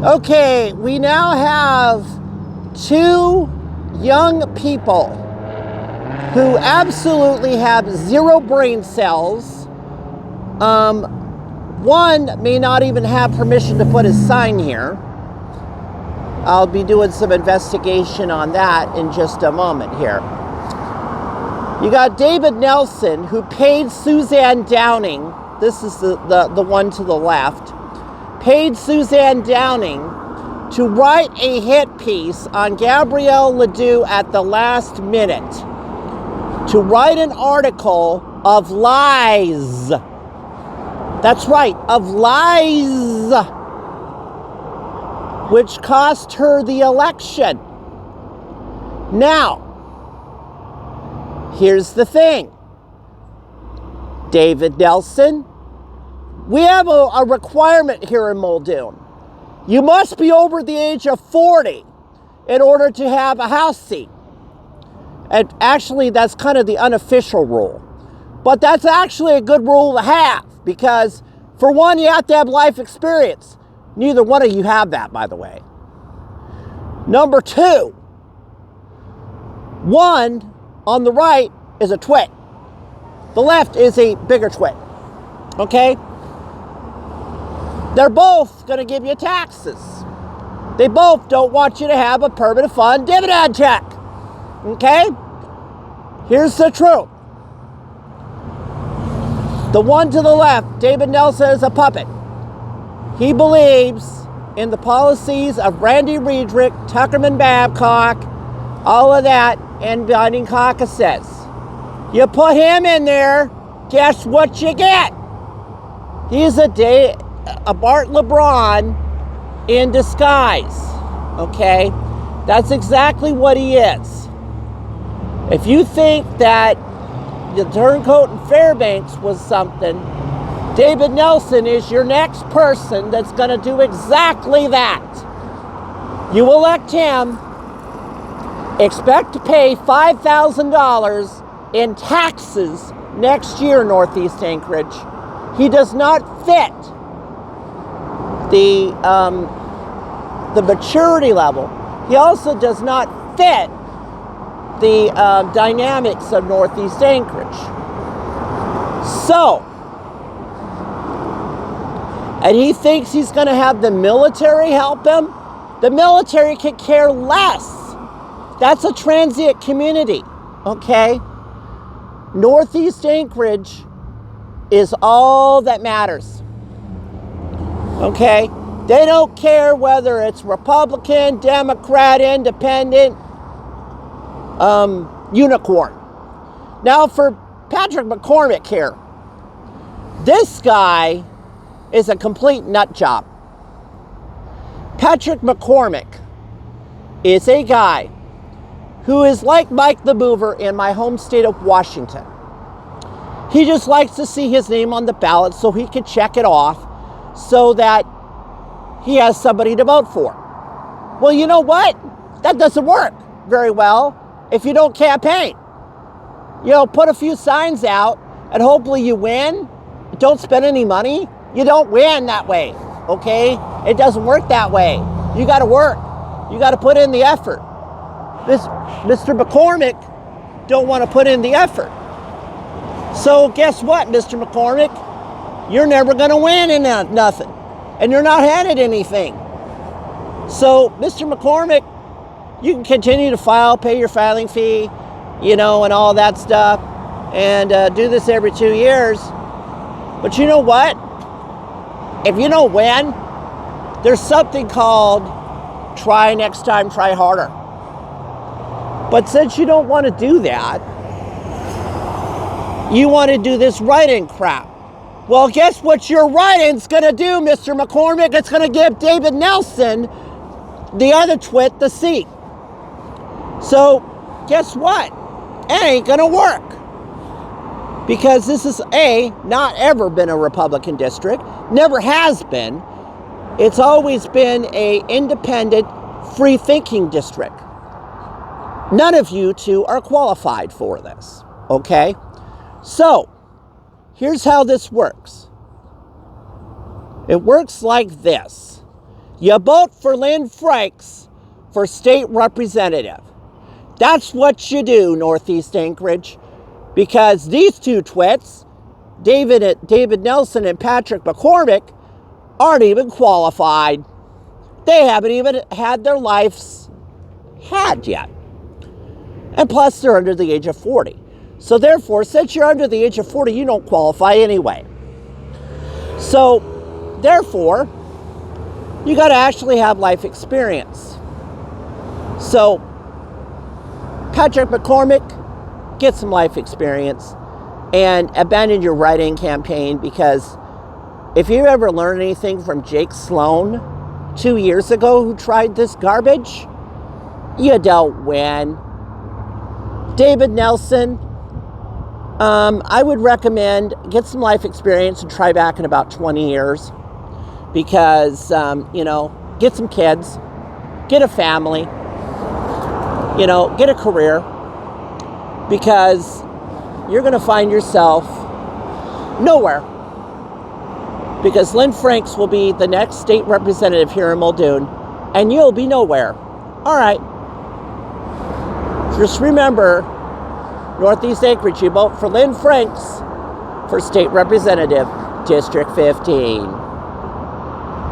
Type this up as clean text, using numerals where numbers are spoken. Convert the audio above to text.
Okay, we now have two young people who absolutely have zero brain cells. One may not even have permission to put his sign here. I'll be doing some investigation on that in just a moment here. You got David Nelson, who paid Suzanne Downing, this is the one to the left, paid Suzanne Downing to write a hit piece on Gabrielle Ledoux at the last minute, to write an article of lies. That's right, of lies, which cost her the election. Now, here's the thing. David Nelson, we have a requirement here in Muldoon. You must be over the age of 40 in order to have a House seat. And actually, that's kind of the unofficial rule. But that's actually a good rule to have, because for one, you have to have life experience. Neither one of you have that, by the way. Number two, one on the right is a twit. The left is a bigger twit. Okay? They're both going to give you taxes. They both don't want you to have a permanent fund dividend check. Okay? Here's the truth. The one to the left, David Nelson, is a puppet. He believes in the policies of Randy Riedrich, Tuckerman Babcock, all of that, and binding caucuses. You put him in there, guess what you get? He's a Bart LeBron in disguise, okay? That's exactly what he is. If you think that the turncoat in Fairbanks was something, David Nelson is your next person that's going to do exactly that. You elect him, expect to pay $5,000 in taxes next year, Northeast Anchorage. He does not fit the maturity level. He also does not fit the dynamics of Northeast Anchorage. So, and he thinks he's going to have the military help him. The military could care less. That's a transient community, okay? Northeast Anchorage is all that matters, okay? They don't care whether it's Republican, Democrat, Independent, unicorn. Now for Patrick McCormack here, this guy is a complete nut job. Patrick McCormack is a guy who is like Mike the Mover in my home state of Washington. He just likes to see his name on the ballot so he can check it off so that he has somebody to vote for. Well, you know what? That doesn't work very well if you don't campaign. You know, put a few signs out and hopefully you win. Don't spend any money. You don't win that way, okay? It doesn't work that way. You got to work. You got to put in the effort. This Mr. McCormack don't want to put in the effort. So guess what, Mr. McCormack? You're never going to win in nothing. And you're not handed anything. So, Mr. McCormack, you can continue to file, pay your filing fee, you know, and all that stuff, and do this every 2 years. But you know what? If you don't win, there's something called try next time, try harder. But since you don't want to do that, you want to do this write-in crap. Well, guess what your write-in's going to do, Mr. McCormack? It's going to give David Nelson, the other twit, the seat. So, guess what? It ain't going to work. Because this is, not ever been a Republican district. Never has been. It's always been a independent, free-thinking district. None of you two are qualified for this, okay? So, here's how this works. It works like this. you vote for Lyn Franks for state representative. That's what you do, Northeast Anchorage, because these two twits, David Nelson and Patrick McCormack, aren't even qualified. They haven't even had their lives had yet. And plus, they're under the age of 40. So therefore, since you're under the age of 40, you don't qualify anyway. So therefore, you got to actually have life experience. So Patrick McCormack, get some life experience and abandon your write-in campaign, because if you ever learned anything from Jake Sloan 2 years ago who tried this garbage, you don't win. David Nelson, I would recommend get some life experience and try back in about 20 years because, get some kids, get a family, get a career, because you're going to find yourself nowhere, because Lyn Franks will be the next state representative here in Muldoon and you'll be nowhere. All right. Just remember, Northeast Anchorage, you vote for Lyn Franks for state representative, District 15.